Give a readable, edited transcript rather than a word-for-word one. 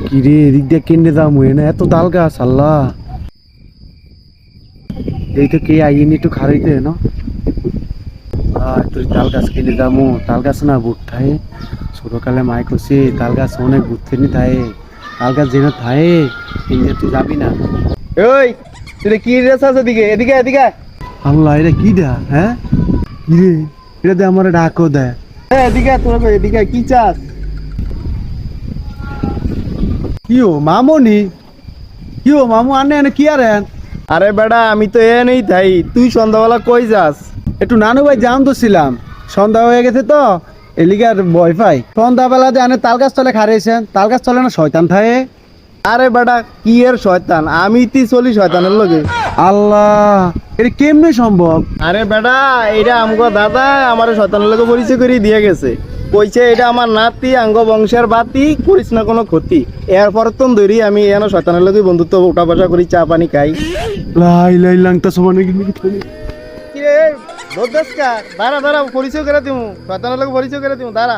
কিরে এদিক দিয়ে কেন্দ্রে যাম না এত তাল গাছ আল্লাহ এই তো কে আইনি একটু খারাইতে না তুই তাল গাছ কিনে যাবো তাল গাছ না বুট থায়ে ছোটকালে মাই কষি তাল গাছ অনেক বুটতে নি থায়ে তাল গাছ যেন থায়ে কিনতে তুই যাবি না ওই তুই কি রেস আছে এদিকে এদিকে এদিকে আল্লাহ এটা কি দা হ্যাঁ কিরে এটা দে আমার ডাকও দেয় এদিকে তোর এদিকে কি চাস কি ও মামনি কি ও মামু আনে এনে কি আর আরে বেটা আমি তো এ নেই তাই তুই সন্ধ্যাবেলা কই যাস একটু নানু ভাই জাম তো ছিলাম সন্ধ্যা হয়ে গেছে তো এলিগার ভয় পাই সন্ধ্যাবেলা যে আনে তাল গাছ তলে খারেছেন তাল গাছ তলে না শয়তান থাকে আরে বেটা কি এর শয়তান আমি তুই চলি শয়তানের লগে আল্লাহ এটা কেমনে সম্ভব আরে বেটা এটা আমগো দাদা আমার শয়তানের লগে পরিচয় করে দিয়ে গেছে কইছে এটা আমার নাতি আঙ্গ বংশের বাতি করিস না কোনো ক্ষতি এরপর তো ধরি আমি এনে শয়তানের লগে বন্ধুত্ব উঠা বসা করি চা পানি খাই লাই লাই লাংটা সমানে কি কি রে দোদ্দাসকা দাঁড়া দাঁড়া পরিচয় করে দিমু শয়তানের লগে পরিচয় করে দিমু দাঁড়া